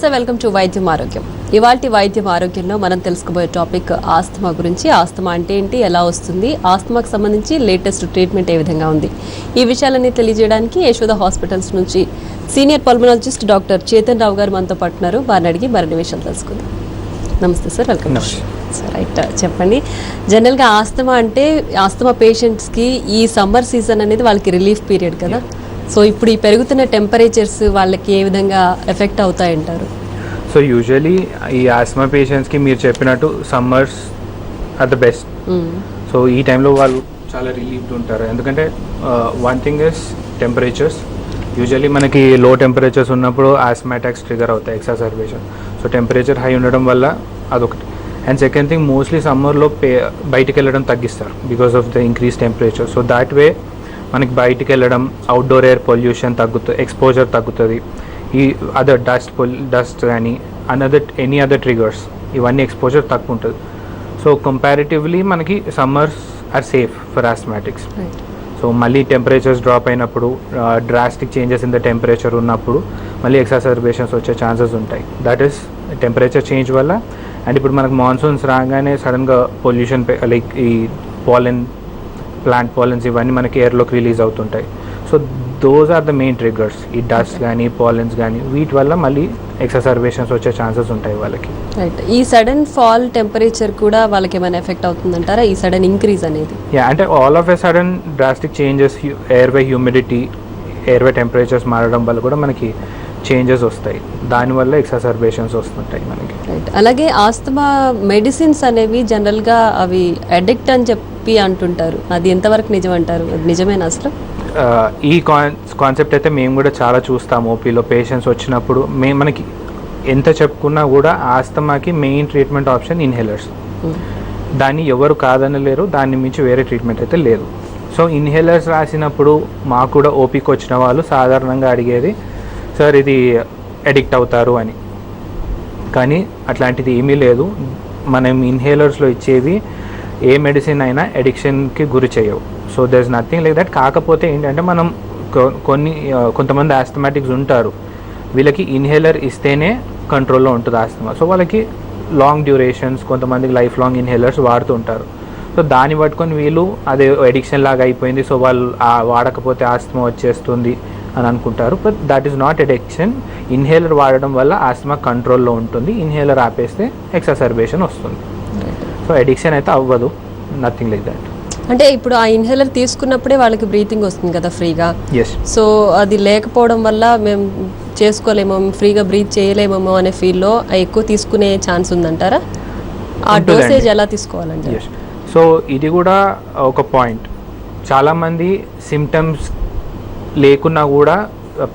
నమస్తే, welcome to వైద్యం ఆరోగ్యం. ఇవాల్టి వైద్యం ఆరోగ్యంలో మనం తెలుసుకోబోయే టాపిక్ ఆస్తమా గురించి. ఆస్తమా అంటే ఏంటి, ఎలా వస్తుంది, ఆస్తమాకు సంబంధించి లేటెస్ట్ ట్రీట్మెంట్ ఏ విధంగా ఉంది, ఈ విషయాలన్నీ తెలియజేయడానికి యశోద హాస్పిటల్స్ నుంచి సీనియర్ పల్మనాలజిస్ట్ డాక్టర్ చేతన్ రావు గారు మనతో పాటున్నారు. వారిని అడిగి మరిన్ని విషయాలు తెలుసుకుందాం. నమస్తే సార్, వెల్కమ్. సార్, రైట్, చెప్పండి. జనరల్గా ఆస్తమా అంటే ఆస్తమా పేషెంట్స్కి ఈ సమ్మర్ సీజన్ అనేది వాళ్ళకి రిలీఫ్ పీరియడ్ కదా. సో ఇప్పుడు ఈ పెరుగుతున్న టెంపరేచర్స్ వాళ్ళకి ఏ విధంగా ఎఫెక్ట్ అవుతాయంటారు? సో యూజువలీ ఈ ఆస్మా పేషెంట్స్కి మీరు చెప్పినట్టు summers are the best. So ఈ టైంలో వాళ్ళు చాలా రిలీఫ్డ్ ఉంటారు. ఎందుకంటే one thing is temperatures. Usually మనకి లో టెంపరేచర్స్ ఉన్నప్పుడు ఆస్మా అటాక్స్ ట్రిగర్ అవుతాయి, ఎక్సాసర్బేషన్. సో టెంపరేచర్ హై ఉండడం వల్ల అదొకటి. అండ్ సెకండ్ థింగ్, మోస్ట్లీ సమ్మర్లో బయటికి వెళ్ళడం తగ్గిస్తారు because of the increase temperature. So that way మనకి బయటికి వెళ్ళడం, అవుట్డోర్ ఎయిర్ పొల్యూషన్ తగ్గుతుంది, ఎక్స్పోజర్ తగ్గుతుంది. ఈ అదర్ డస్ట్ కానీ ఎనీ అదర్ ట్రిగర్స్, ఇవన్నీ ఎక్స్పోజర్ తక్కువ ఉంటుంది. సో కంపారిటివ్లీ మనకి summers are safe for asthmatics. So మళ్ళీ టెంపరేచర్స్ డ్రాప్ అయినప్పుడు, drastic changes in the temperature ఉన్నప్పుడు మళ్ళీ ఎక్సాసర్బేషన్స్ వచ్చే ఛాన్సెస్ ఉంటాయి. దట్ ఈస్ టెంపరేచర్ చేంజ్ వల్ల. అండ్ ఇప్పుడు మనకు మాన్సూన్స్ రాగానే సడన్గా పొల్యూషన్, లైక్ ఈ ప్లాంట్ పాలెన్స్ ఇవన్నీ మనకి ఎయిర్లోకి రిలీజ్ అవుతుంటాయి. So those are the main triggers. ఈ డస్ట్ కానీ పాలెన్స్ కానీ వీటి వల్ల మళ్ళీ ఎక్సాసర్బేషన్స్ వచ్చే ఛాన్సెస్ ఉంటాయి వాళ్ళకి. రైట్. ఈ సడన్ ఫాల్ టెంపరేచర్ కూడా వాళ్ళకి ఏమైనా ఎఫెక్ట్ అవుతుందంటారా, ఈ సడన్ ఇంక్రీజ్ అనేది? అంటే all of a sudden drastic changes, airway humidity, airway temperatures మారడం వల్ల కూడా మనకి చేంజెస్ వస్తాయి. దానివల్ల ఎక్సాసర్బేషన్స్ వస్తుంటాయి మనకి. రైట్. అలాగే ఆస్తమా మెడిసిన్స్ అనేవి జనరల్గా అవి అడిక్ట్ అని చెప్పి అంటుంటారు. అది ఎంతవరకు నిజం అంటారు? అది నిజమేనా అసలు? ఈ కాన్సెప్ట్ అయితే మేము కూడా చాలా చూస్తాం ఓపీలో. పేషెంట్స్ వచ్చినప్పుడు మనకి ఎంత చెప్పుకున్నా కూడా ఆస్తమాకి మెయిన్ ట్రీట్మెంట్ ఆప్షన్ ఇన్హేలర్స్. దాన్ని ఎవరు కాదనలేరు, దాన్ని మించి వేరే ట్రీట్మెంట్ అయితే లేదు. సో ఇన్హేలర్స్ రాసినప్పుడు మాకు కూడా ఓపీకి వచ్చిన వాళ్ళు సాధారణంగా అడిగేది, సార్ ఇది అడిక్ట్ అవుతారు అని. కానీ అట్లాంటిది ఏమీ లేదు. మనం ఇన్హేలర్స్లో ఇచ్చేవి ఏ మెడిసిన్ అయినా అడిక్షన్కి గురి చేయవు. So there is nothing like that. కాకపోతే ఏంటంటే మనం కొంతమంది ఆస్థమాటిక్స్ ఉంటారు, వీళ్ళకి ఇన్హేలర్ ఇస్తేనే కంట్రోల్లో ఉంటుంది ఆస్తమా. సో వాళ్ళకి లాంగ్ డ్యూరేషన్స్, కొంతమందికి లైఫ్ లాంగ్ ఇన్హేలర్స్ వాడుతూ ఉంటారు. సో దాన్ని పట్టుకొని వీళ్ళు అదే అడిక్షన్ లాగా అయిపోయింది, సో వాళ్ళు వాడకపోతే ఆస్తమా వచ్చేస్తుంది అని అనుకుంటారు. But that is not addiction. Inhaler వాడడం వల్ల ఆస్తమా కంట్రోల్లో ఉంటుంది. ఇన్హేలర్ ఆపేస్తే ఎక్సాసర్బేషన్ వస్తుంది. సో అడిక్షన్ అయితే అవ్వదు, నథింగ్ లైక్ దాట్. అంటే ఇప్పుడు ఆ ఇన్హేలర్ తీసుకున్నప్పుడే వాళ్ళకి బ్రీతింగ్ వస్తుంది కదా ఫ్రీగా. సో అది లేకపోవడం వల్ల మేము చేసుకోలేమో, ఫ్రీగా బ్రీత్ చేయలేమేమో అనే ఫీల్లో ఎక్కువ తీసుకునే ఛాన్స్ ఉందంటారా? ఆ డోసేజ్ ఎలా తీసుకోవాలంటే? సో ఇది కూడా ఒక పాయింట్. చాలామంది సిమ్టమ్స్ లేకున్నా కూడా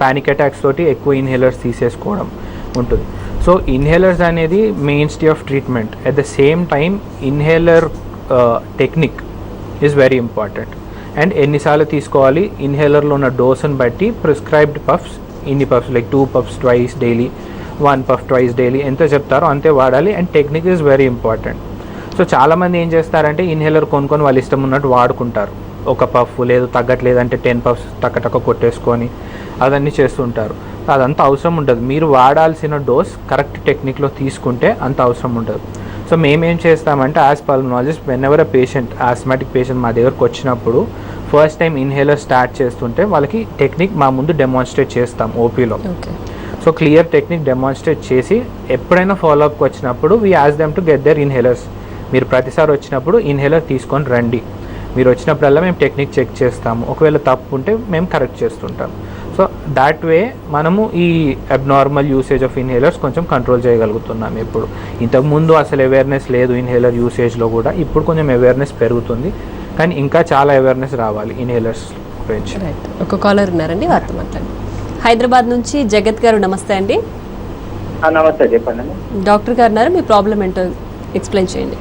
పానిక్ అటాక్స్ తోటి ఎక్కువ ఇన్హేలర్స్ తీసేసుకోవడం ఉంటుంది. సో ఇన్హేలర్స్ అనేది main stay of treatment. At the same time inhaler technique is very important. And ఎన్నిసార్లు తీసుకోవాలి, ఇన్హేలర్లో ఉన్న డోస్ని బట్టి ప్రిస్క్రైబ్డ్ పఫ్స్, ఇన్ని puffs like 2 puffs twice daily, 1 puff twice daily, ఎంత చెప్తారో అంతే వాడాలి. And technique is very important. So చాలామంది ఏం చేస్తారంటే ఇన్హేలర్ కొనుక్కొని వాళ్ళు ఇష్టం ఉన్నట్టు వాడుకుంటారు. ఒక పఫ్ లేదు, తగ్గట్లేదంటే 10 puffs టక్క కొట్టేసుకొని అవన్నీ చేస్తుంటారు. అదంతా అవసరం ఉండదు. మీరు వాడాల్సిన డోస్ కరెక్ట్ టెక్నిక్లో తీసుకుంటే అంత అవసరం ఉండదు. సో మేమేం చేస్తామంటే as pulmonologist, when ever patient, osmotic patient మా దగ్గరకు వచ్చినప్పుడు ఫస్ట్ టైం ఇన్హేలర్ స్టార్ట్ చేస్తుంటే వాళ్ళకి టెక్నిక్ మా ముందు డెమాన్స్ట్రేట్ చేస్తాం ఓపీలో. సో క్లియర్ టెక్నిక్ డెమాన్స్ట్రేట్ చేసి ఎప్పుడైనా ఫాలోఅప్కి వచ్చినప్పుడు we ask them to get their inhalers. మీరు ప్రతిసారి వచ్చినప్పుడు ఇన్హేలర్ తీసుకొని రండి. మీరు వచ్చినప్పుడల్లా మేము టెక్నిక్ చెక్ చేస్తాము. ఒకవేళ తప్పు ఉంటే మేము కరెక్ట్ చేస్తుంటాం. సో దాట్ వే మనము ఈ అబ్నార్మల్ యూసేజ్ ఆఫ్ ఇన్హేలర్స్ కొంచెం కంట్రోల్ చేయగలుగుతున్నాం. ఇప్పుడు ఇంతకుముందు అసలు అవేర్నెస్ లేదు ఇన్హేలర్ యూసేజ్లో కూడా. ఇప్పుడు కొంచెం అవేర్నెస్ పెరుగుతుంది, కానీ ఇంకా చాలా అవేర్నెస్ రావాలి ఇన్హేలర్స్ గురించి. ఒక కాలర్ ఉన్నారండి, వారితో మాట్లాడండి. హైదరాబాద్ నుంచి జగత్ గారు, నమస్తే అండి. నమస్తే, చెప్పండి. డాక్టర్ గారు ఉన్నారు, మీ ప్రాబ్లం ఏంటో ఎక్స్ప్లెయిన్ చేయండి.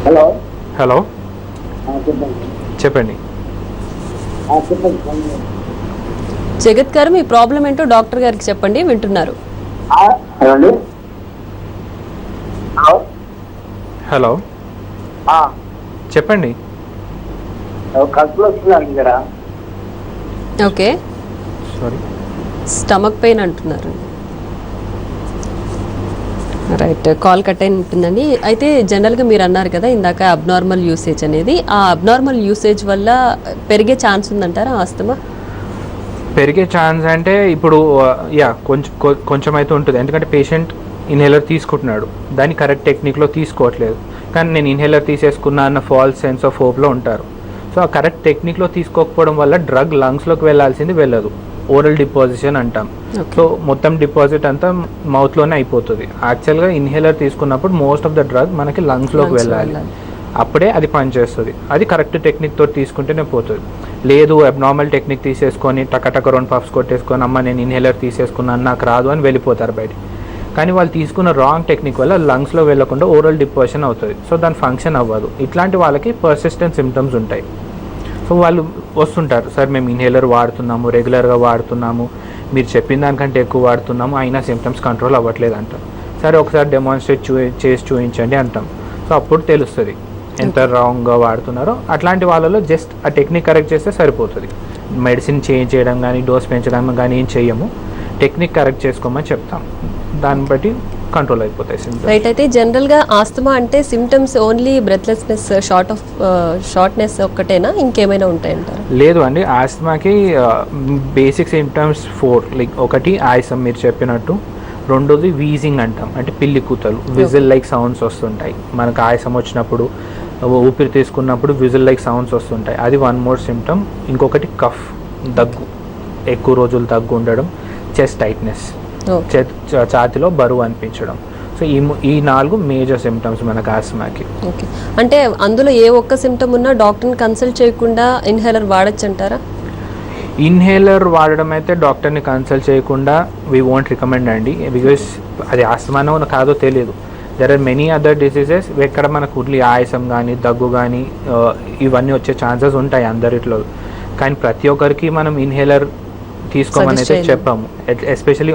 హలో హలో చెప్పండి. జగత్ గారు, మీ ప్రాబ్లం ఏంటో డాక్టర్ గారికి చెప్పండి, వింటున్నారు. హలో చెప్పండి. కడుపులో వస్తుంది దగ్గర. Okay, sorry. స్టమక్ పెయిన్ అంటున్నారు. రైట్, కాల్ కట్ అయిన ఉంటుందండి. అయితే జనరల్గా మీరు అన్నారు కదా ఇందాక అబ్నార్మల్ యూసేజ్ అనేది, ఆ అబ్నార్మల్ యూసేజ్ వల్ల పెరిగే ఛాన్స్ ఉందంటారా ఆస్తమా? పెరిగే ఛాన్స్ అంటే ఇప్పుడు కొంచెం అయితే ఉంటుంది. ఎందుకంటే పేషెంట్ ఇన్హేలర్ తీసుకుంటున్నాడు, దాన్ని కరెక్ట్ టెక్నిక్లో తీసుకోవట్లేదు. కానీ నేను ఇన్హేలర్ తీసేసుకున్నా అన్న ఫాల్స్ సెన్స్ ఆఫ్ హోప్లో ఉంటారు. సో ఆ కరెక్ట్ టెక్నిక్లో తీసుకోకపోవడం వల్ల డ్రగ్ లంగ్స్లోకి వెళ్ళాల్సింది వెళ్ళదు. ఓరల్ డిపాజిషన్ అంటాం. సో మొత్తం డిపాజిట్ అంతా మౌత్లోనే అయిపోతుంది. యాక్చువల్గా ఇన్హేలర్ తీసుకున్నప్పుడు మోస్ట్ ఆఫ్ ద డ్రగ్ మనకి లంగ్స్లోకి వెళ్ళాలి, అప్పుడే అది పనిచేస్తుంది. అది కరెక్ట్ టెక్నిక్తో తీసుకుంటేనే పోతుంది. లేదు అబ్నార్మల్ టెక్నిక్ తీసేసుకొని టకటక 2 పఫ్స్ కొట్టేసుకొని అమ్మ నేను ఇన్హేలర్ తీసేసుకున్నాను నాకు రాదు అని వెళ్ళిపోతారు బయట. కానీ వాళ్ళు తీసుకున్న రాంగ్ టెక్నిక్ వల్ల లంగ్స్లో వెళ్ళకుండా ఓరల్ డిపాజిషన్ అవుతుంది. సో దాని ఫంక్షన్ అవ్వదు. ఇట్లాంటి వాళ్ళకి పర్సిస్టెంట్ సిమ్టమ్స్ ఉంటాయి. సో వాళ్ళు వస్తుంటారు, సార్ మేము ఇన్హేలర్ వాడుతున్నాము, రెగ్యులర్గా వాడుతున్నాము, మీరు చెప్పిన దానికంటే ఎక్కువ వాడుతున్నాము, అయినా సిమ్టమ్స్ కంట్రోల్ అవ్వట్లేదు అంటాం. సరే ఒకసారి డెమాన్స్ట్రేట్ చేసి చూపించండి అంటాం. సో అప్పుడు తెలుస్తుంది ఎంత రాంగ్గా వాడుతున్నారో. అట్లాంటి వాళ్ళలో జస్ట్ ఆ టెక్నిక్ కరెక్ట్ చేస్తే సరిపోతుంది. మెడిసిన్ చేంజ్ చేయడం కానీ డోస్ పెంచడం కానీ ఏం చెయ్యము, టెక్నిక్ కరెక్ట్ చేసుకోమని చెప్తాం. దాన్ని బట్టి కంట్రోల్ అయిపోతాయి సిమ్టమ్స్. రైట్, అయితే జనరల్గా ఆస్తమా అంటే సిమ్టమ్స్ ఓన్లీ బ్రెత్లెస్నెస్, షార్ట్నెస్ ఒక్కటేనా, ఇంకేమైనా ఉంటాయంటారా? లేదు అండి, ఆస్తమాకి బేసిక్ సిమ్టమ్స్ 4. లైక్ ఒకటి ఆయాసం మీరు చెప్పినట్టు, రెండోది వీజింగ్ అంటాం, అంటే పిల్లి కూతలు, విజిల్ లైక్ సౌండ్స్ వస్తుంటాయి. మనకు ఆయాసం వచ్చినప్పుడు ఊపిరి తీసుకున్నప్పుడు విజిల్ లైక్ సౌండ్స్ వస్తుంటాయి, అది 1 మోర్ సిమ్టమ్. ఇంకొకటి కఫ్, దగ్గు, ఎక్కువ రోజులు దగ్గు ఉండడం, చెస్ట్ టైట్నెస్, ఛాతిలో బరువు అనిపించడం. సో ఈ 4 మేజర్ సిమ్టమ్స్ మనకు ఆస్తమాకి. ఓకే, అంటే అందులో ఏ ఒక్క సిమ్టమ్ ఉన్నా డాక్టర్ని కన్సల్ట్ చేయకుండా ఇన్హేలర్ వాడచ్చు అంటారా? ఇన్హేలర్ వాడడం అయితే డాక్టర్ని కన్సల్ట్ చేయకుండా వీ వోంట్ రికమెండ్ అండి, బికాస్ అది ఆస్తమానో కాదో తెలియదు. There are many other diseases ఎక్కడ మనకు ఉర్లీ ఆయాసం కానీ దగ్గు కానీ ఇవన్నీ వచ్చే ఛాన్సెస్ ఉంటాయి అందరిట్లో. కానీ ప్రతి ఒక్కరికి మనం ఇన్హేలర్ తీసుకోమని అయితే చెప్పాము, ఎస్పెషల్లీ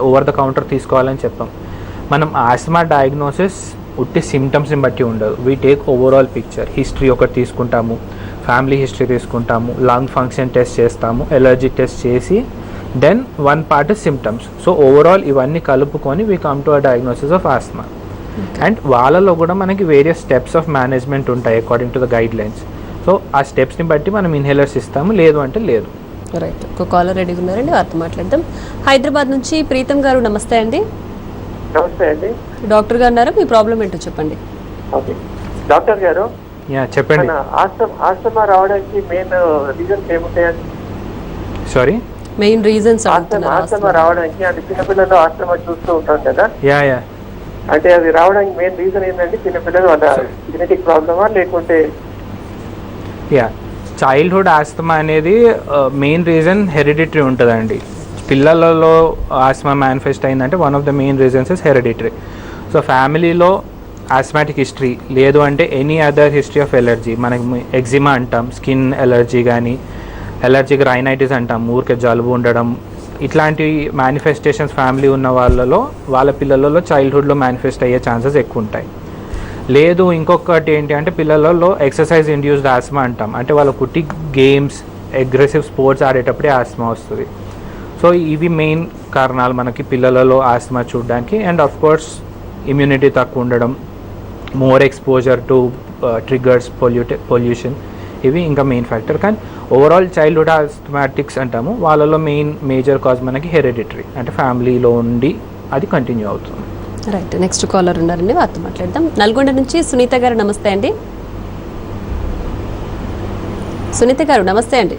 ఓవర్ ద కౌంటర్ తీసుకోవాలని చెప్పాం. మనం ఆస్తమా డయాగ్నోసిస్ ఉట్టి సిమ్టమ్స్ని బట్టి ఉండదు. We take overall picture. History ఒకటి తీసుకుంటాము, ఫ్యామిలీ హిస్టరీ తీసుకుంటాము, లంగ్ ఫంక్షన్ టెస్ట్ చేస్తాము, ఎలర్జీ టెస్ట్ చేసి then 1 part symptoms. So overall ఇవన్నీ కలుపుకొని we come to a diagnosis of asthma. And వాళ్ళలో కూడా మనకి వేరియస్ స్టెప్స్ ఆఫ్ మేనేజ్మెంట్ ఉంటాయి according to the guidelines. So ఆ స్టెప్స్ని బట్టి మనం ఇన్హేలర్స్ ఇస్తాము, లేదు అంటే లేదు. రైట్, ఒక కాలర్ రెడీగా ఉన్నారండి, వారితో మాట్లాడదాం. హైదరాబాద్ నుంచి ప్రీతం గారు, నమస్తే అండి. నమస్తే అండి. డాక్టర్ గారు ఉన్నారు, మీ ప్రాబ్లం ఏంటో చెప్పండి. ఓకే డాక్టర్ గారు, చెప్పండి. ఆస్తమా రావడానికి మెయిన్ రీజన్స్ ఏముంటాయండి? సారీ, మెయిన్ రీజన్స్ ఆస్తమా రావడానికి, అంటే చిన్నపిల్లలు ఆస్తమా చూస్తూ ఉంటాం కదా, యా అంటే అది రావడానికి మెయిన్ రీజన్ ఏంటంటే చిన్నపిల్లలు వాళ్ళ జెనెటిక్ ప్రాబ్లమా లేకుంటే? చైల్డ్హుడ్ ఆస్తమా అనేది మెయిన్ రీజన్ హెరిడిటరీ ఉంటుందండి. పిల్లలలో ఆస్తమా మేనిఫెస్ట్ అయిందంటే one of the main reasons is hereditary. So ఫ్యామిలీలో ఆస్మాటిక్ హిస్టరీ లేదు అంటే any other history of allergy, మనకి ఎగ్జిమా అంటాం, స్కిన్ ఎలర్జీ కానీ ఎలర్జిక్ రైనైటిస్ అంటాం, ఊరికే జలుబు ఉండడం, ఇట్లాంటి మేనిఫెస్టేషన్స్ ఫ్యామిలీ ఉన్న వాళ్ళ పిల్లలలో చైల్డ్హుడ్లో మేనిఫెస్ట్ అయ్యే ఛాన్సెస్ ఎక్కువ ఉంటాయి. లేదు ఇంకొకటి ఏంటి అంటే పిల్లలలో ఎక్సర్సైజ్ ఇండ్యూస్డ్ ఆస్మా అంటాం, అంటే వాళ్ళ కుట్టి గేమ్స్ అగ్రెసివ్ స్పోర్ట్స్ ఆడేటప్పుడే ఆస్మా వస్తుంది. సో ఇవి మెయిన్ కారణాలు మనకి పిల్లలలో ఆస్మా చూడడానికి. అండ్ ఆఫ్ కోర్స్ ఇమ్యూనిటీ తక్కువ ఉండడం, more exposure to triggers, pollution, ఇవి ఇంకా మెయిన్ ఫ్యాక్టర్. కానీ ఓవరాల్ చైల్డ్హుడ్ ఆస్మాటిక్స్ అంటాము, వాళ్ళలో మేజర్ కాజ్ మనకి హెరిడిటరీ, అంటే ఫ్యామిలీలో ఉండి అది కంటిన్యూ అవుతుంది. రైట్, నెక్స్ట్ కాలర్ ఉన్నారండి, వారితో మాట్లాడదాం. నల్గొండ నుంచి సునీత గారు, నమస్తే అండి. సునీత గారు నమస్తే అండి.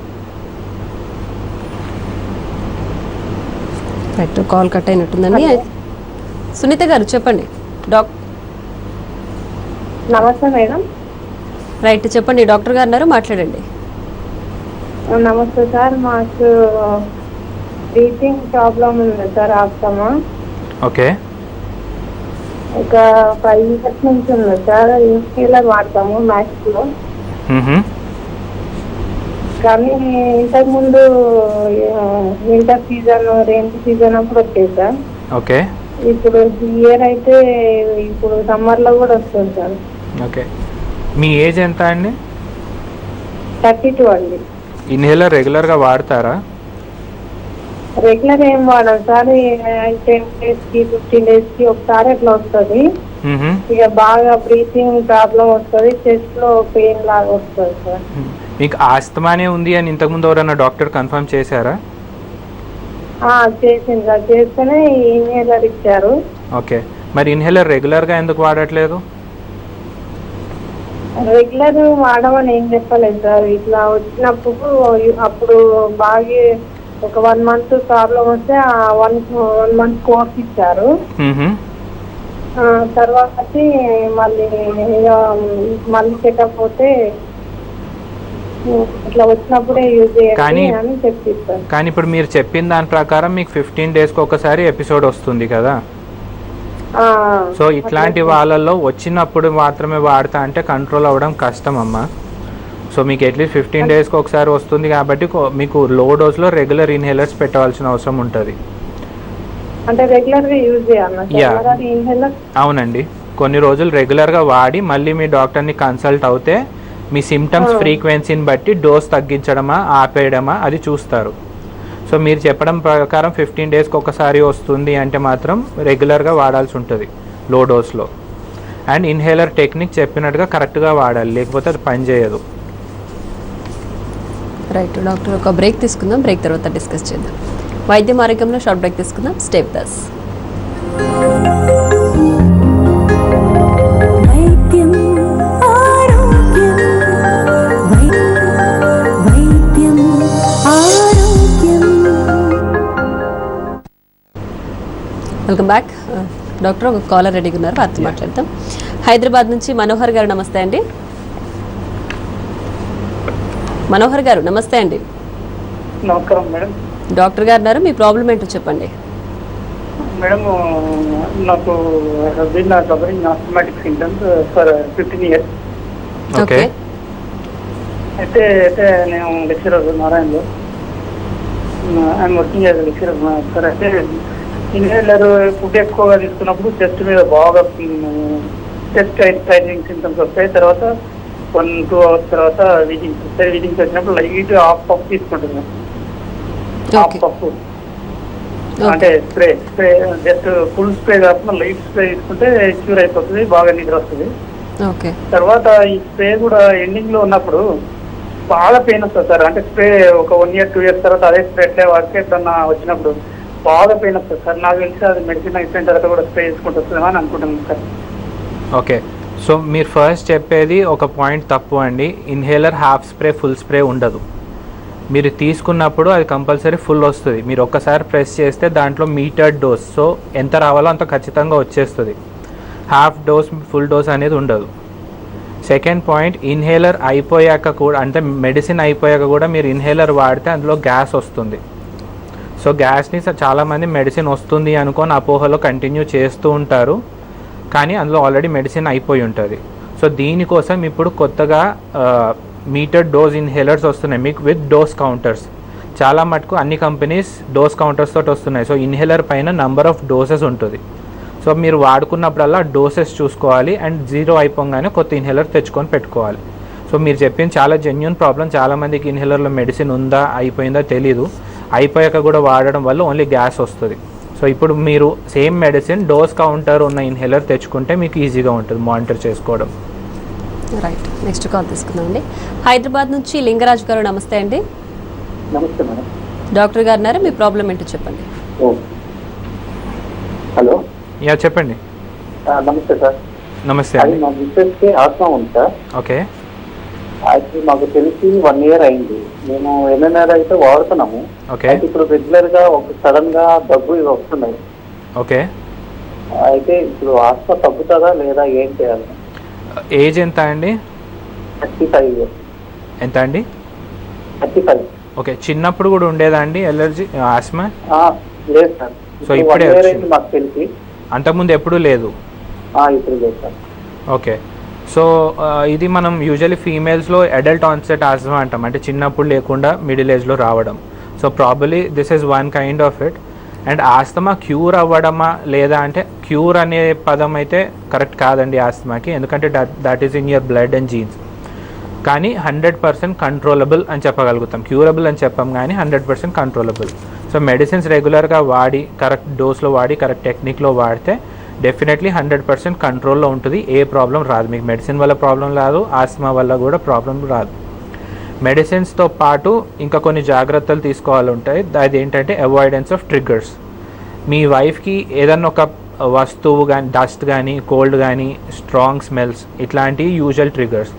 రైట్, కాల్ కట్ అయినట్టుందండి. సునీత గారు చెప్పండి. నమస్తే మేడం. రైట్, చెప్పండి, డాక్టర్ గారు ఉన్నారు, మాట్లాడండి. నమస్తే సార్, మాకు బ్రీతింగ్ ప్రాబ్లం ఉంది సార్, ఆస్తమా. ఓకే, ఒక 5 years నుంచి ఉంది సార్. ఇన్హేలర్ వాడతాము మ్యాక్స్లో, కానీ ఇంతకుముందు వింటర్ సీజన్, రెయిన్ సీజన్ అప్పుడు వచ్చేది సార్. ఓకే, ఇప్పుడు ఇయర్ అయితే ఇప్పుడు సమ్మర్లో కూడా వస్తుంది సార్. ఓకే, మీ ఏజ్ ఎంత అండి? 32 అండి. ఇన్హేలర్ రెగ్యులర్గా వాడతారా? రెగ్యులర్ ఏం వాడదు సార్, 10 days కి 15 days కి ఒకసారి అట్లా వస్తుంది. ఇక బాగా బ్రీతింగ్ ప్రాబ్లం వస్తుంది, చెస్ట్ లో పెయిన్ లాగా వస్తుంది సార్. మీకు ఆస్తమానే ఉంది అని ఇంతకుముందు ఎవరైనా డాక్టర్ కన్ఫర్మ్ చేశారా? చేసింది సార్, చేస్తేనే ఇన్హేలర్ ఇచ్చారు. ఓకే, మరి ఇన్హేలర్ రెగ్యులర్గా ఎందుకు వాడట్లేదు? రెగ్యులర్ వాడమని ఏం చెప్పలేదు సార్, ఇట్లా వచ్చినప్పుడు అప్పుడు బాగా ఒక 1 month ప్రాబ్లం వస్తే 1 month కోర్స్ ఇచ్చారు. తర్వాత మళ్ళీ చెకప్ పోతే ఇట్లా వచ్చినప్పుడే యూజ్ చేయాలి అని చెప్పిస్తారు. కానీ ఇప్పుడు మీరు చెప్పిన దాని ప్రకారం మీకు 15 daysకి ఒకసారి ఎపిసోడ్ వస్తుంది కదా. సో ఇట్లాంటి వాళ్ళల్లో వచ్చినప్పుడు మాత్రమే వాడతా అంటే కంట్రోల్ అవ్వడం కష్టం అమ్మా. సో మీకు అట్లీస్ట్ 15 daysకి ఒకసారి వస్తుంది కాబట్టి మీకు లో డోస్లో రెగ్యులర్ ఇన్హేలర్స్ పెట్టవలసిన అవసరం ఉంటుంది. అంటే రెగ్యులర్గా యూజ్ చేయాలి. అవునండి, కొన్ని రోజులు రెగ్యులర్గా వాడి మళ్ళీ మీ డాక్టర్ని కన్సల్ట్ అవుతే మీ సిమ్టమ్స్ ఫ్రీక్వెన్సీని బట్టి డోస్ తగ్గించడమా ఆపేయడమా అది చూస్తారు. సో మీరు చెప్పడం ప్రకారం 15 daysకి ఒకసారి వస్తుంది అంటే మాత్రం రెగ్యులర్గా వాడాల్సి ఉంటుంది లో డోస్లో. అండ్ ఇన్హేలర్ టెక్నిక్ చెప్పినట్టుగా కరెక్ట్గా వాడాలి, లేకపోతే అది పనిచేయదు. రైట్ డాక్టర్, ఒక బ్రేక్ తీసుకుందాం, బ్రేక్ తర్వాత డిస్కస్ చేద్దాం. వైద్యం ఆరోగ్యంలో షార్ట్ బ్రేక్ తీసుకుందాం, stay with us. Welcome back. Doctor, ఒక కాలర్ రెడీగా ఉన్నారు, వారితో మాట్లాడతాం. హైదరాబాద్ నుంచి మనోహర్ గారు, నమస్తే అండి. మనోహర్ గారు నమస్తే అండి. నమస్కారం మేడం. డాక్టర్ గారు ఉన్నారు, మీ ప్రాబ్లం ఏంటో చెప్పండి. మేడం, నాకు covering asthmatic symptoms for 15 years. Okay. అయితే నేను లెక్చరర్ నారాయణలో, I'm working as lecturer sir. అయితే ఇన్హేలర్ ఫుడ్ ఎక్కువగా తీసుకున్నప్పుడు చెస్ట్ మీద బాగా చెస్ట్ టైటింగ్ సింటమ్స్ వస్తాయి. తర్వాత 1-2 hours తర్వాత వీజింగ్స్ వస్తాయి. వీజింగ్స్ వచ్చినప్పుడు లైట్ హాఫ్ పఫ్ తీసుకుంటున్నాను. హాఫ్ పఫ్ అంటే స్ప్రే జస్ట్ ఫుల్ స్ప్రే కాకుండా లైట్ స్ప్రే తీసుకుంటే క్యూర్ అయిపోతుంది, బాగా నిద్ర వస్తుంది. తర్వాత ఈ స్ప్రే కూడా ఎండింగ్ లో ఉన్నప్పుడు బాగా పెయిన్ వస్తుంది సార్. అంటే స్ప్రే ఒక 1 year 2 years తర్వాత అదే స్ప్రే ఎట్లే వాడితే ఎప్పుడన్నా వచ్చినప్పుడు బాగా పెయిన్ వస్తుంది సార్. నాకు తెలిసి అది మెడిసిన్ అయిపోయిన తర్వాత కూడా స్ప్రే చేసుకుంటూ వస్తుందేమో అని అనుకుంటున్నాను సార్. ఓకే, సో మీరు ఫస్ట్ చెప్పేది ఒక పాయింట్ తప్పు అండి. Inhaler half spray full spray ఉండదు. మీరు తీసుకున్నప్పుడు అది కంపల్సరీ ఫుల్ వస్తుంది. మీరు ఒక్కసారి ప్రెస్ చేస్తే దాంట్లో మీటర్డ్ డోస్, సో ఎంత రావాలో అంత ఖచ్చితంగా వచ్చేస్తుంది. హాఫ్ డోస్ ఫుల్ డోస్ అనేది ఉండదు. సెకండ్ పాయింట్, ఇన్హేలర్ అయిపోయాక కూడా, అంటే మెడిసిన్ అయిపోయాక కూడా మీరు ఇన్హేలర్ వాడితే అందులో గ్యాస్ వస్తుంది. సో గ్యాస్ని చాలామంది మెడిసిన్ వస్తుంది అనుకొని అపోహలో కంటిన్యూ చేస్తూ ఉంటారు, కానీ అందులో ఆల్రెడీ మెడిసిన్ అయిపోయి ఉంటుంది. సో దీనికోసం ఇప్పుడు కొత్తగా మీటర్ డోస్ ఇన్హేలర్స్ వస్తున్నాయి మీకు విత్ డోస్ కౌంటర్స్. చాలా మటుకు అన్ని కంపెనీస్ డోస్ కౌంటర్స్ తోటి వస్తున్నాయి. సో ఇన్హేలర్ పైన నంబర్ ఆఫ్ డోసెస్ ఉంటుంది. సో మీరు వాడుకున్నప్పుడల్లా డోసెస్ చూసుకోవాలి అండ్ 0 అయిపోగానే కొత్త ఇన్హేలర్ తెచ్చుకొని పెట్టుకోవాలి. సో మీరు చెప్పింది చాలా జెన్యూన్ ప్రాబ్లం. చాలామందికి ఇన్హేలర్లో మెడిసిన్ ఉందా అయిపోయిందా తెలీదు, అయిపోయాక కూడా వాడడం వల్ల ఓన్లీ గ్యాస్ వస్తుంది. సో ఇప్పుడు మీరు సేమ్ మెడిసిన్ డోస్ కౌంటర్ ఉన్న ఇన్హేలర్ తెచ్చుకుంటే మీకు ఈజీగా ఉంటుంది మానిటర్ చేసుకోవడం. రైట్, నెక్స్ట్ కాల్ తీసుకుందాం అండి. హైదరాబాద్ నుంచి లింగరాజు గారు, నమస్తే అండి. నమస్తే మేడం. డాక్టర్ గారు ఉన్నారు, మీ ప్రాబ్లం ఏంటో చెప్పండి. హలో, యా చెప్పండి. నమస్తే సార్. నమస్తే అది మా మిస్సెస్కి ఆత్మ ఉంది సార్. ఓకే. అది మాకు తెలిసి 1 year అయింది. మేము ఎన్ఎన్ఆర్ అయితే వాడుతున్నాము. ఓకే. ఇప్పుడు రెగ్యులర్ గా ఒక సడన్ గా దగ్గు ఇవి వస్తున్నాయి. ఓకే. అయితే ఇప్పుడు ఆత్మ తగ్గుతుందా లేదా, ఏం చేయాలి? ఏజ్ ఎంత అండి? 35 years. ఎంత అండి? 35. ఓకే. చిన్నప్పుడు కూడా ఉండేదా అండి ఎలర్జీ ఆస్మా? లేదు సార్. సో ఇప్పుడే మాకు తెలిసి, అంతకుముందు ఎప్పుడూ లేదు? ఇప్పుడు లేదు సార్. ఓకే. సో ఇది మనం యూజువల్లీ ఫీమేల్స్లో అడల్ట్ ఆన్సెట్ ఆస్మా అంటాం, అంటే చిన్నప్పుడు లేకుండా మిడిల్ ఏజ్లో రావడం. So probably this is one kind of it. And asthma cure అవ్వడమా లేదా అంటే, క్యూర్ అనే పదం అయితే కరెక్ట్ కాదండి ఆస్తమాకి, ఎందుకంటే that is in your blood and jeans. కానీ 100% కంట్రోలబుల్ అని చెప్పగలుగుతాం. క్యూరబుల్ అని చెప్పాం కానీ 100% కంట్రోలబుల్. సో మెడిసిన్స్ రెగ్యులర్గా వాడి కరెక్ట్ డోస్లో వాడి కరెక్ట్ టెక్నిక్లో వాడితే డెఫినెట్లీ 100% కంట్రోల్లో ఉంటుంది. ఏ ప్రాబ్లం రాదు మీకు. మెడిసిన్ వల్ల ప్రాబ్లం రాదు, ఆస్మా వల్ల కూడా ప్రాబ్లం రాదు. మెడిసిన్స్తో పాటు ఇంకా కొన్ని జాగ్రత్తలు తీసుకోవాలి ఉంటాయి. అది ఏంటంటే అవాయిడెన్స్ ఆఫ్ ట్రిగ్గర్స్. మీ వైఫ్కి ఏదన్నా ఒక వస్తువు కానీ, డస్ట్ కానీ, కోల్డ్ కానీ, స్ట్రాంగ్ స్మెల్స్, ఇట్లాంటివి యూజువల్ ట్రిగ్గర్స్.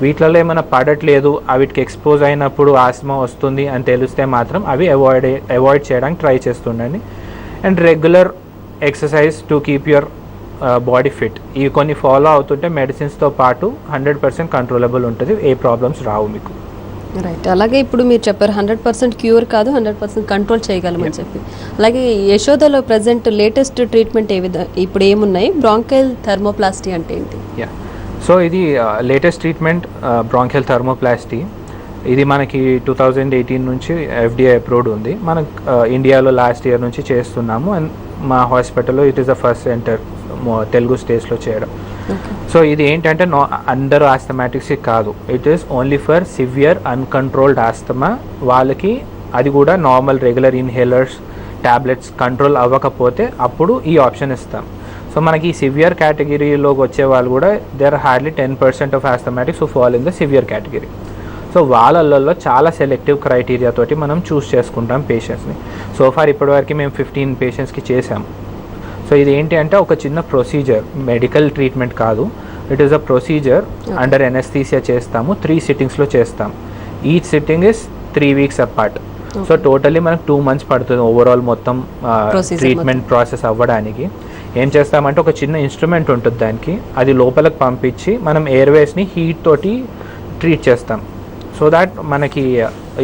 వీటిలలో ఏమైనా పడట్లేదు, వీటికి ఎక్స్పోజ్ అయినప్పుడు ఆస్మా వస్తుంది అని తెలిస్తే మాత్రం అవి అవాయిడ్ చేయడానికి ట్రై చేస్తుండండి. And regular exercise to keep your body fit. ఇవి కొన్ని ఫాలో అవుతుంటే మెడిసిన్స్తో పాటు 100% కంట్రోలబుల్ ఉంటుంది. ఏ ప్రాబ్లమ్స్ రావు మీకు. రైట్. అలాగే ఇప్పుడు మీరు చెప్పారు 100% క్యూర్ కాదు, 100% కంట్రోల్ చేయగలమని చెప్పి. అలాగే యశోదలో ప్రజెంట్ లేటెస్ట్ ట్రీట్మెంట్ ఇప్పుడు ఏమున్నాయి? బ్రాంకైల్ థర్మోప్లాస్టీ అంటే ఏంటి? సో ఇది లేటెస్ట్ ట్రీట్మెంట్ బ్రాంకియల్ థర్మోప్లాస్టీ. ఇది మనకి 2018 నుంచి FDA అప్రూవ్డ్ ఉంది. మనం ఇండియాలో లాస్ట్ ఇయర్ నుంచి చేస్తున్నాము. అండ్ మా హాస్పిటల్లో it is the first centre Telugu స్టేట్స్లో చేయడం. సో ఇది ఏంటంటే అందరూ ఆస్థమాటిక్స్ కాదు, it is only for severe uncontrolled asthma వాళ్ళకి. అది కూడా normal regular inhalers tablets control అవ్వకపోతే అప్పుడు ఈ ఆప్షన్ ఇస్తాం. సో మనకి ఈ సివియర్ కేటగిరీలోకి వచ్చే వాళ్ళు కూడా there hardly 10% of asthmatics who fall in the severe category. So వాళ్ళల్లో చాలా సెలెక్టివ్ క్రైటీరియా తోటి మనం చూస్ చేసుకుంటాం పేషెంట్స్ని. సో ఫార్ ఇప్పటివరకు మేము 15 పేషెంట్స్కి చేసాం. సో ఇది ఏంటి అంటే ఒక చిన్న ప్రొసీజర్, మెడికల్ ట్రీట్మెంట్ కాదు. It is a procedure under anaesthesia చేస్తాము. 3 సిట్టింగ్స్లో చేస్తాం. Each sitting is 3 weeks apart. So totally మనకు 2 months పడుతుంది ఓవరాల్ మొత్తం ట్రీట్మెంట్ ప్రాసెస్ అవ్వడానికి. ఏం చేస్తామంటే ఒక చిన్న ఇన్స్ట్రుమెంట్ ఉంటుంది దానికి, అది లోపలికి పంపించి మనం ఎయిర్వేస్ని హీట్ తోటి ట్రీట్ చేస్తాం. సో దాట్ మనకి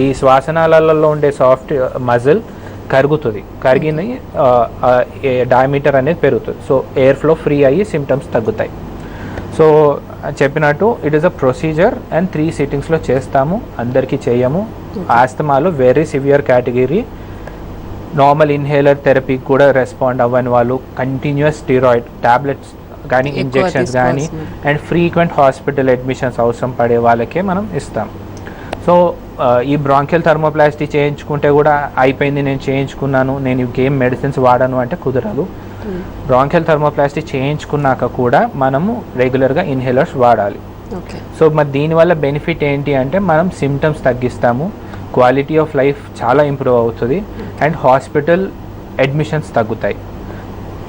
ఈ శ్వాసనాళాలలో ఉండే సాఫ్ట్ మజిల్ కరుగుతుంది, కరిగిన డయామీటర్ అనేది పెరుగుతుంది. సో ఎయిర్ ఫ్లో ఫ్రీ అయ్యి సిమ్టమ్స్ తగ్గుతాయి. సో చెప్పినట్టు it is a procedure and 3 సిట్టింగ్స్లో చేస్తాము. అందరికీ చేయము. ఆస్తమాలో very severe category, normal inhaler థెరపీకి కూడా రెస్పాండ్ అవ్వని వాళ్ళు, కంటిన్యూస్ స్టీరాయిడ్ టాబ్లెట్స్ కానీ ఇంజెక్షన్స్ కానీ అండ్ ఫ్రీక్వెంట్ హాస్పిటల్ అడ్మిషన్స్ అవసరం పడే వాళ్ళకే మనం ఇస్తాం. సో ఈ బ్రాంకియల్ థర్మోప్లాస్టీ చేయించుకుంటే కూడా అయిపోయింది, నేను చేయించుకున్నాను, నేను ఇంకేం మెడిసిన్స్ వాడను అంటే కుదరదు. బ్రాంకియల్ థర్మోప్లాస్టీ చేయించుకున్నాక కూడా మనము రెగ్యులర్గా ఇన్హేలర్స్ వాడాలి. సో మరి దీనివల్ల బెనిఫిట్ ఏంటి అంటే మనం సిమ్టమ్స్ తగ్గిస్తాము, క్వాలిటీ ఆఫ్ లైఫ్ చాలా ఇంప్రూవ్ అవుతుంది అండ్ హాస్పిటల్ అడ్మిషన్స్ తగ్గుతాయి.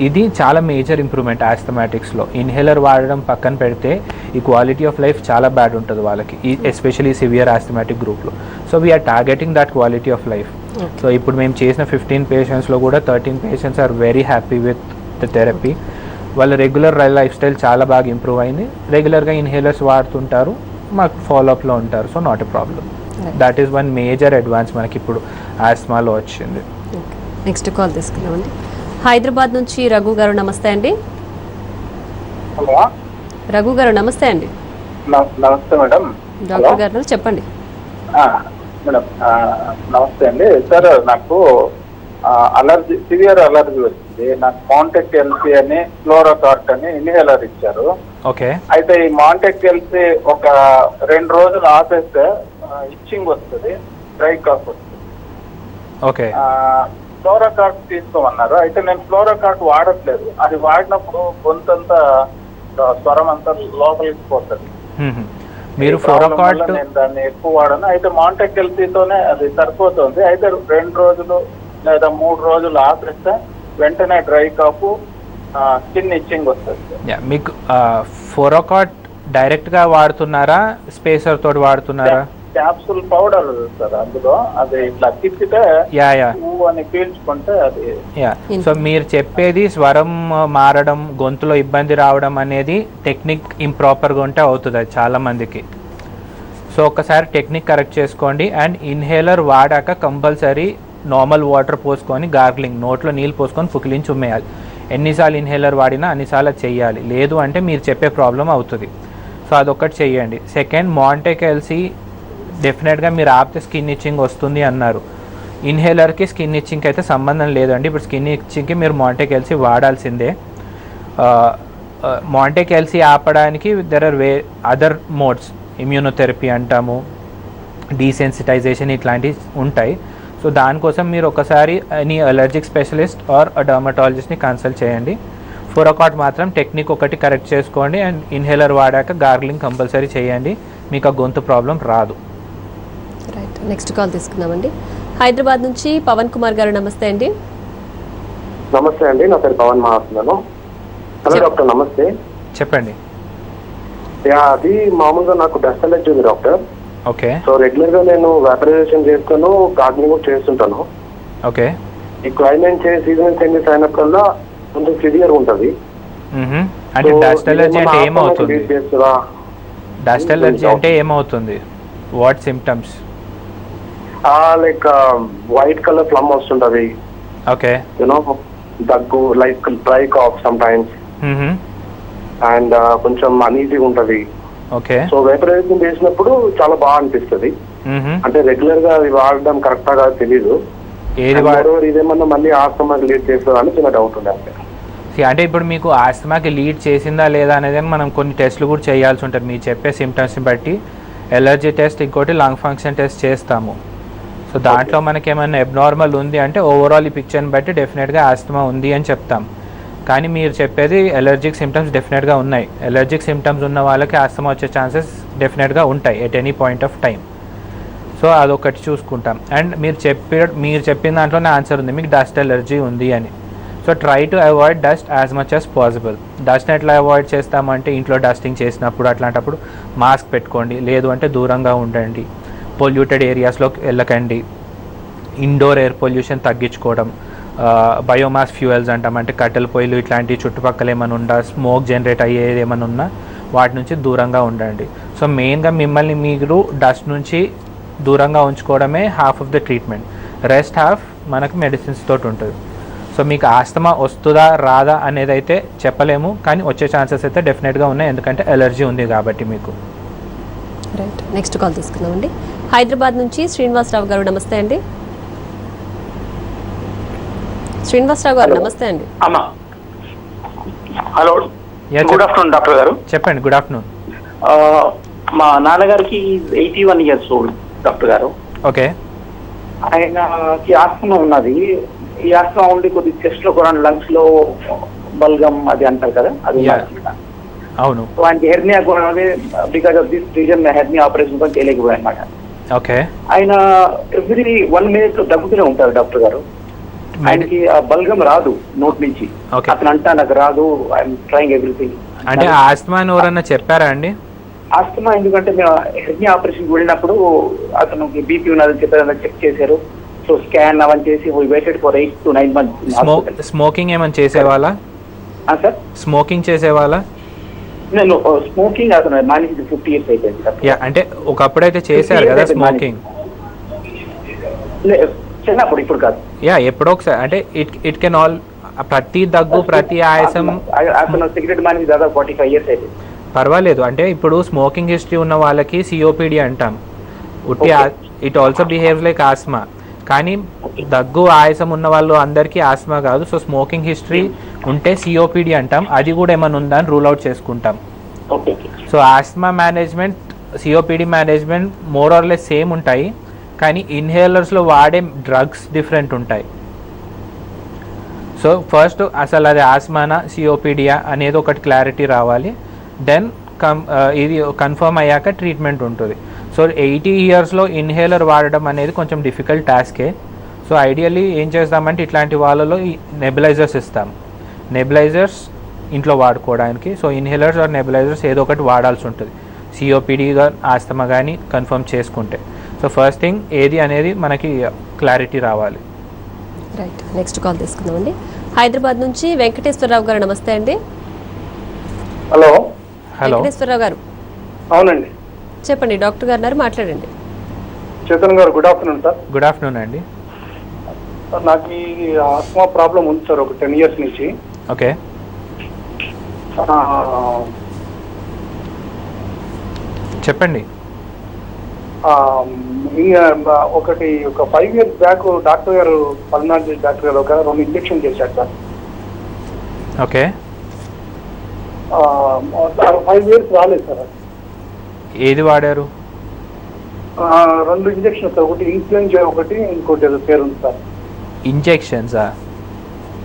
ఇది చాలా మేజర్ ఇంప్రూవ్మెంట్ ఆస్థమాటిక్స్లో. ఇన్హేలర్ వాడడం పక్కన పెడితే ఈ క్వాలిటీ ఆఫ్ లైఫ్ చాలా బ్యాడ్ ఉంటుంది వాళ్ళకి, ఎస్పెషలీ సివియర్ ఆస్థమాటిక్ గ్రూప్లో. So we are targeting that quality of life. So ఇప్పుడు మేము చేసిన 15 పేషెంట్స్లో కూడా 13 patients are very happy with the therapy. వాళ్ళ రెగ్యులర్ లైఫ్ స్టైల్ చాలా బాగా ఇంప్రూవ్ అయింది. రెగ్యులర్గా ఇన్హేలర్స్ వాడుతుంటారు, మాకు ఫాలోఅప్లో ఉంటారు. So not a problem. That is one major advance మనకి ఇప్పుడు ఆస్మాలో వచ్చింది. నెక్స్ట్ కాల్ తీసుకున్నామండి. హైదరాబాద్ నుంచి రఘు గారు, నమస్తే అండి. హలో రఘు గారు నమస్తే అండి. నమస్తే మేడం. డాక్టర్ గారు చెప్పండి. మేడం నమస్తే అండి. సార్ నాకు అలర్జీ, సివియర్ అలర్జీ వచ్చింది. నాకు మాంటెక్ ఎల్సీ అని ఫ్లోరోకార్ట్ అని ఇన్హేలర్ ఇచ్చారు. ఓకే. అయితే ఈ మాంటెక్ ఎల్సీ ఒక 2 రోజులు ఆపేస్తే ఇచ్చింగ్ వస్తుంది, డ్రై కాఫ్ వస్తుంది. ఓకే. ఫ్లోరోకార్ట్ తీసుకోమన్నారు. అయితే నేను ఫ్లోరోకార్ట్ వాడట్లేదు. అది వాడినప్పుడు గొంతంతా స్వరం అంతా లోపలికి పోతుంది. మీరు ఫ్లోరోకార్ట్ నేను దాన్ని ఎక్కువ వాడను. అయితే మాంటెక్ ఎల్సీతోనే అది సరిపోతుంది. అయితే 2 రోజులు లేదా 3 రోజులు ఆపేస్తే వెంటనే డ్రై కాఫ్, స్కిన్ ఇచ్చింగ్ వస్తుంది. మీకు ఫ్లోరోకార్ట్ డైరెక్ట్ గా వాడుతున్నారా, స్పేసర్ తోటి వాడుతున్నారా? క్యాప్సూల్ పౌడర్ సార్, అందులో అది ఇట్లా తిప్పితే అని పీల్చుకుంటే అది. సో మీరు చెప్పేది స్వరం మారడం, గొంతులో ఇబ్బంది రావడం అనేది టెక్నిక్ ఇంప్రాపర్ గా ఉంటే అవుతుంది అది చాలా మందికి. సో ఒకసారి టెక్నిక్ కరెక్ట్ చేసుకోండి. అండ్ ఇన్హేలర్ వాడాక కంపల్సరీ నార్మల్ వాటర్ పోసుకొని గార్గ్లింగ్, నోట్లో నీళ్ళు పోసుకొని పుకిలించి ఉమ్మేయాలి. ఎన్నిసార్లు ఇన్హేలర్ వాడినా అన్నిసార్లు చేయాలి. లేదు అంటే మీరు చెప్పే ప్రాబ్లం అవుతుంది. సో అదొక్కటి చెయ్యండి. సెకండ్, మాంటెక్ ఎల్సీ డెఫినెట్గా మీరు ఆపితే స్కిన్ ఇచ్చింగ్ వస్తుంది అన్నారు. ఇన్హేలర్కి స్కిన్ ఇచ్చింగ్కి అయితే సంబంధం లేదండి. ఇప్పుడు స్కిన్ ఇచ్చింగ్కి మీరు మాంటెక్ ఎల్సీ వాడాల్సిందే. మాంటెక్ ఎల్సీ ఆపడానికి there are other modes, immunotherapy అంటాము, డీసెన్సిటైజేషన్, ఇట్లాంటివి ఉంటాయి. సో దానికోసం మీరు ఒకసారి ఎనీ అలర్జిక్ స్పెషలిస్ట్ ఆర్ డర్మటాలజిస్ట్ని కన్సల్ట్ చేయండి. ఫురకాట్ మాత్రం టెక్నిక్ ఒకటి కరెక్ట్ చేసుకోండి అండ్ ఇన్హేలర్ వాడాక గార్గ్లింగ్ కంపల్సరీ చేయండి, మీకు ఆ గొంతు ప్రాబ్లం రాదు. రైట్, నెక్స్ట్ కాల్ తీసుకుందామండి. హైదరాబాద్ నుంచి పవన్ కుమార్ గారు, నమస్తే అండి. నమస్తే అండి, నా పేరు పవన్ మాట్లాడుతున్నాను. హలో డాక్టర్, నమస్తే. చెప్పండి. అది మామూలుగా నాకు డస్ట్ అలర్జీ ఉంది డాక్టర్. ఓకే. సో రెగ్యులర్ గా నేను వ్యాపరైజేషన్ చేస్తాను, గార్డెనింగ్ కూడా చేస్తుంటాను. ఓకే. ఈ క్లైమేట్ సీజన్ చేంజెస్ అయినప్పుడల్లా కొంచెం సివియర్ ఉంటుంది. అంటే డస్ట్ అలర్జీ అంటే ఏమవుతుంది? డస్ట్ అలర్జీ అంటే ఏమవుతుంది? What symptoms? Like white colour phlegm వస్తుంటది. ఓకే. యూనో దగ్గు, like dry cough sometimes, and కొంచెం అనీజీగా ఉంటది. ఓకే. సో వేపరైజేషన్ చేసినప్పుడు చాలా బాగా అనిపిస్తుంది. అంటే రెగ్యులర్ గా అది వాడడం కరెక్టా కాదు తెలీదు. ఇదేమన్నా మళ్ళీ ఆస్తమాకి లీడ్ చేస్తుందా అని చిన్న డౌట్ ఉంది. అంటే ఇప్పుడు మీకు ఆస్తమాకి లీడ్ చేసిందా లేదా అనేది మనం కొన్ని టెస్ట్లు కూడా చేయాల్సి ఉంటుంది. మీరు చెప్పే సిమ్టమ్స్ని బట్టి ఎలర్జీ టెస్ట్, ఇంకోటి లంగ్ ఫంక్షన్ టెస్ట్ చేస్తాము. సో దాంట్లో మనకి ఏమైనా అబ్నార్మల్ ఉంది అంటే ఓవరాల్ ఈ పిక్చర్ని బట్టి డెఫినెట్గా ఆస్తమా ఉంది అని చెప్తాం. కానీ మీరు చెప్పేది ఎలర్జిక్ సిమ్టమ్స్ డెఫినెట్గా ఉన్నాయి. ఎలర్జిక్ సిమ్టమ్స్ ఉన్న వాళ్ళకి ఆస్తమా వచ్చే ఛాన్సెస్ డెఫినెట్గా ఉంటాయి at any point of time. So అదొకటి చూసుకుంటాం. అండ్ మీరు చెప్పిన దాంట్లోనే ఆన్సర్ ఉంది, మీకు డస్ట్ ఎలర్జీ ఉంది అని. So try to avoid dust as much as possible. డస్ట్ని ఎట్లా అవాయిడ్ చేస్తామంటే ఇంట్లో డస్టింగ్ చేసినప్పుడు అట్లాంటప్పుడు మాస్క్ పెట్టుకోండి, లేదు అంటే దూరంగా ఉండండి, పొల్యూటెడ్ ఏరియాస్లోకి వెళ్ళకండి, ఇండోర్ ఎయిర్ పొల్యూషన్ తగ్గించుకోవడం, బయోమాస్ ఫ్యూయల్స్ అంటాం, అంటే కట్టెల పొయ్యిలు ఇట్లాంటి చుట్టుపక్కల ఏమైనా ఉందా, స్మోక్ జనరేట్ అయ్యేది ఏమైనా ఉన్నా వాటి నుంచి దూరంగా ఉండండి. సో మెయిన్గా మిమ్మల్ని మీరు డస్ట్ నుంచి దూరంగా ఉంచుకోవడమే half of the treatment. Rest half మనకు మెడిసిన్స్ తోటి ఉంటుంది. సో మీకు ఆస్తమా వస్తుందా రాదా అనేది అయితే చెప్పలేము, కానీ వచ్చే ఛాన్సెస్ అయితే డెఫినెట్గా ఉన్నాయి, ఎందుకంటే ఎలర్జీ ఉంది కాబట్టి మీకు. రైట్, నెక్స్ట్ కాల్ తీసుకుందామండి. హైదరాబాద్ నుంచి శ్రీనివాసరావు గారు, నమస్తే అండి. శ్రీనివాసరావు గారు, నమస్తే అండి. అమ్మా, హలో, గుడ్ ఆఫ్టర్నూన్ డాక్టర్ గారు. చెప్పండి. Good afternoon. మా నాన్నగారికి 81 years ఓల్డ్ డాక్టర్ గారు. ఓకే. ఆయనకి ఆస్తమా ఉన్నది. ఈ ఆస్తమా ఉండి కొద్ది చెస్ట్ లో కూడా, లంగ్స్ లో బల్గం అది అంటారు కదా, అది అవును. ఆయనకి హెర్నియా కూడా, because of this reason hernia operation కూడా చేయలేకపోయాయి అనమాట. ఓకే. ఆయన ఎవ్రీ 1 minute దగ్గుతూనే ఉంటారు డాక్టర్ గారు. ఆయనకి ఆ బల్గం రాదు నోట్ నుంచి. అతను అంటా నాకు రాదు, ఐఎమ్ ట్రైంగ్ ఎవ్రీథింగ్. అంటే ఆస్తమా అని ఎవరన్నా చెప్పారా అండి? ఆస్తమా ఎందుకంటే మేము హెర్నియా ఆపరేషన్ వెళ్ళినప్పుడు అతను బీపీ ఉన్నదని చెప్పారు, చెక్ చేశారు. సో స్కాన్ అవన్నీ చేసి waited for 8 to 9 months. Smoking ఏమైనా చేసేవాళ్ళా? సార్, స్మోకింగ్ చేసేవాళ్ళా? నేను స్మోకింగ్ అతను మానేసి 50 years అయిపోయింది. అంటే ఒకప్పుడైతే చేశారు కదా స్మోకింగ్, చిన్నప్పుడు, ఇప్పుడు కాదు. ఎప్పుడో ఒకసారి. అంటే ఇట్ కెన్ ఆల్, ప్రతి దగ్గు ప్రతి ఆయాసం. అతను సిగరెట్ మానేసి దాదాపు 45 years అయిపోయింది. పర్వాలేదు. అంటే ఇప్పుడు స్మోకింగ్ హిస్టరీ ఉన్న వాళ్ళకి సిఓపిడి అంటాం. It also behaves like asthma. కానీ దగ్గు ఆయాసం ఉన్న వాళ్ళు అందరికీ ఆస్మా కాదు. సో స్మోకింగ్ హిస్టరీ ఉంటే సిఓపిడి అంటాం. అది కూడా ఏమైనా ఉందా అని రూల్ అవుట్ చేసుకుంటాం. So asthma management, COPD management more or less same ఉంటాయి, కానీ ఇన్హేలర్స్లో వాడే డ్రగ్స్ డిఫరెంట్ ఉంటాయి. సో ఫస్ట్ అసలు అది ఆస్మానా సిఓపిడియా అనేది ఒకటి క్లారిటీ రావాలి. దెన్ ఇది కన్ఫర్మ్ అయ్యాక ట్రీట్మెంట్ ఉంటుంది. సో 80 yearsలో ఇన్హేలర్ వాడడం అనేది కొంచెం డిఫికల్ట్ టాస్కే. సో ఐడియల్లీ ఏం చేస్తామంటే ఇట్లాంటి వాళ్ళలో నెబులైజర్స్ ఇస్తాం. నెబులైజర్స్ ఇంట్లో వాడుకోవడానికి. సో ఇన్హేలర్స్ ఆర్ నెబులైజర్స్ ఏదో ఒకటి వాడాల్సి ఉంటుంది సిఓపిడిగా ఆస్తమా కానీ కన్ఫర్మ్ చేసుకుంటే. సో ఫస్ట్ థింగ్ ఏది అనేది మనకి క్లారిటీ రావాలి. రైట్, నెక్స్ట్ కాల్ తీసుకుందామండి. హైదరాబాద్ నుంచి వెంకటేశ్వరరావు గారు, నమస్తే అండి. హలో. వెంకటేశ్వరరావు గారు. అవునండి, చెప్పండి. డాక్టర్ గారు మాట్లాడండి. చేతన్ గారు, good afternoon sir. Good afternoon అండి. నాకు ఈ ఆస్మా ప్రాబ్లం ఉంది సార్, ఒక 10 years నుంచి. ఓకే. చెప్పండి. ఒక 5 years బ్యాక్ డాక్టర్ గారు, పల్నాడు డాక్టర్ గారు, ఒక 2 ఇంజెక్షన్ చేశారు సార్. ఓకే. 5 years రాలేదు సార్. ఏది వాడారు? 2 ఇంజక్షన్స్, ఒకటి ఇన్ఫ్లుయెంజా, ఒకటి ఇంకోటి ఏదో పేరు ఉంది సార్. ఇంజెక్షన్సా?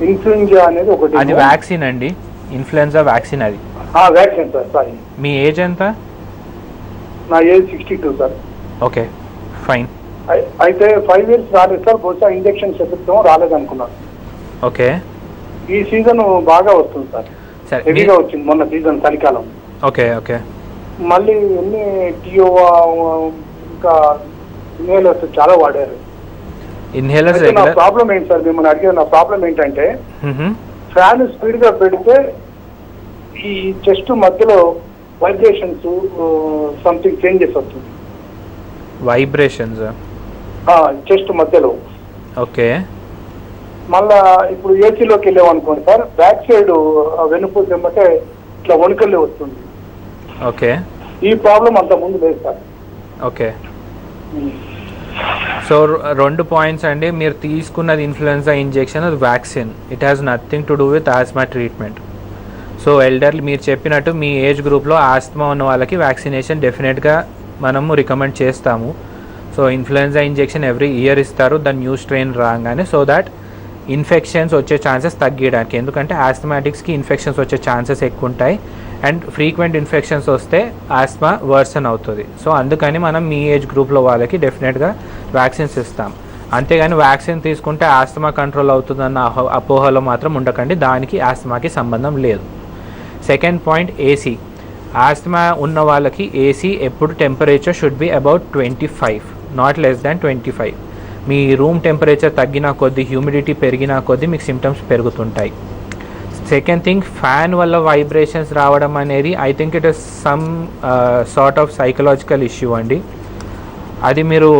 ఇన్ఫ్లుయెంజా అనేది ఒకటి. అది వ్యాక్సిన్ అండి, ఇన్ఫ్లుయెన్జా వ్యాక్సిన్ అది. Vaccine sir. సారీ, మీ ఏజ్ ఎంత? నా ఏజ్ 62 సార్. Okay, fine. అయితే 5 years రాలేదు సార్, బహుశా ఇంజక్షన్స్ ఎఫెక్ట్ రాలేదనుకున్నాను. ఓకే, ఈ సీజన్ బాగా వస్తుంది సార్, సరే. హెవీగా వచ్చింది మొన్న సీజన్ చలికాలం. Okay okay. మళ్ళీ ఎన్ని టియోవా ఇంకా ఇన్హేలర్స్ చాలా వాడారు. ఇన్హేలర్స్ నా ప్రాబ్లం ఏంటి సార్, మిమ్మల్ని అడిగేది నా ప్రాబ్లం ఏంటంటే ఫ్యాన్ స్పీడ్ గా పెడితే ఈ చెస్ట్ మధ్యలో వైబ్రేషన్స్ సంథింగ్ చేంజెస్ వస్తుంది. వైబ్రేషన్స్ చెస్ట్ మధ్యలో. ఓకే. మళ్ళా ఇప్పుడు ఏసీలోకి వెళ్ళాం అనుకోండి సార్, బ్యాక్ సైడ్ వెనుక తెమ్మటే ఇట్లా వణుకల్లే వస్తుంది. ఓకే. ఈ ప్రాబ్లం అంత ముందు లేదు సార్. ఓకే. సో 2 పాయింట్స్ అండి. మీరు తీసుకున్నది ఇన్ఫ్లుయెన్జా ఇంజెక్షన్, అది vaccine. It has nothing to do with asthma treatment. So elderly మీరు చెప్పినట్టు మీ ఏజ్ గ్రూప్లో ఆస్మా ఉన్న వాళ్ళకి వ్యాక్సినేషన్ డెఫినెట్గా మనము రికమెండ్ చేస్తాము. So influenza injection every year ఇస్తారు దాని న్యూ స్ట్రెయిన్ రాగానే, సో దాట్ ఇన్ఫెక్షన్స్ వచ్చే ఛాన్సెస్ తగ్గించడానికి. ఎందుకంటే ఆస్మాటిక్స్కి ఇన్ఫెక్షన్స్ వచ్చే ఛాన్సెస్ ఎక్కువ ఉంటాయి, అండ్ ఫ్రీక్వెంట్ ఇన్ఫెక్షన్స్ వస్తే ఆస్మా వర్సన్ అవుతుంది. సో అందుకని మనం మీ ఏజ్ గ్రూప్లో వాళ్ళకి డెఫినెట్గా వ్యాక్సిన్స్ ఇస్తాం. అంతేగాని వ్యాక్సిన్ తీసుకుంటే ఆస్మా కంట్రోల్ అవుతుందన్న అపోహలో మాత్రం ఉండకండి, దానికి ఆస్మాకి సంబంధం లేదు. Second point, AC. ఆస్మా ఉన్న వాళ్ళకి ఏసీ ఎప్పుడు temperature should be about 25, not less than 25. Me room temperature తగ్గిన కొద్దీ, హ్యూమిడిటీ పెరిగిన కొద్దీ మీకు సిమ్టమ్స్ పెరుగుతుంటాయి. సెకండ్ థింగ్, ఫ్యాన్ వల్ల వైబ్రేషన్స్ రావడం అనేది I think it is some sort of psychological issue అండి. అది మీరు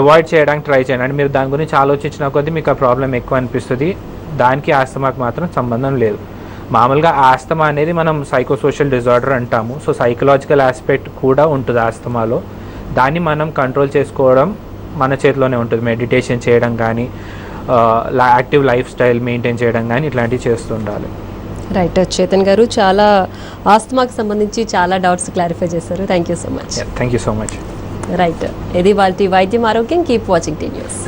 అవాయిడ్ చేయడానికి ట్రై చేయండి. అంటే మీరు దాని గురించి ఆలోచించిన కొద్దీ మీకు ఆ ప్రాబ్లం ఎక్కువ అనిపిస్తుంది. దానికి ఆస్తమాకి మాత్రం సంబంధం లేదు. మామూలుగా ఆస్తమా అనేది మనం సైకోసోషల్ డిజార్డర్ అంటాము. సో సైకలాజికల్ ఆస్పెక్ట్ కూడా ఉంటుంది ఆస్తమాలో. దాన్ని మనం కంట్రోల్ చేసుకోవడం మన చేతిలోనే ఉంటుంది. మెడిటేషన్ చేయడం కానీ, యాక్టివ్ లైఫ్ స్టైల్ మెయింటైన్ చేయడం కానీ ఇట్లాంటివి చేస్తూ ఉండాలి. రైట్ చేతన్ గారు, చాలా ఆస్తమాకి సంబంధించి చాలా డౌట్స్ క్లారిఫై చేశారు. Thank you so much. Thank you so much. Right, ఇది వాళ్ళ వైద్యం ఆరోగ్యం. Keep watching tea news.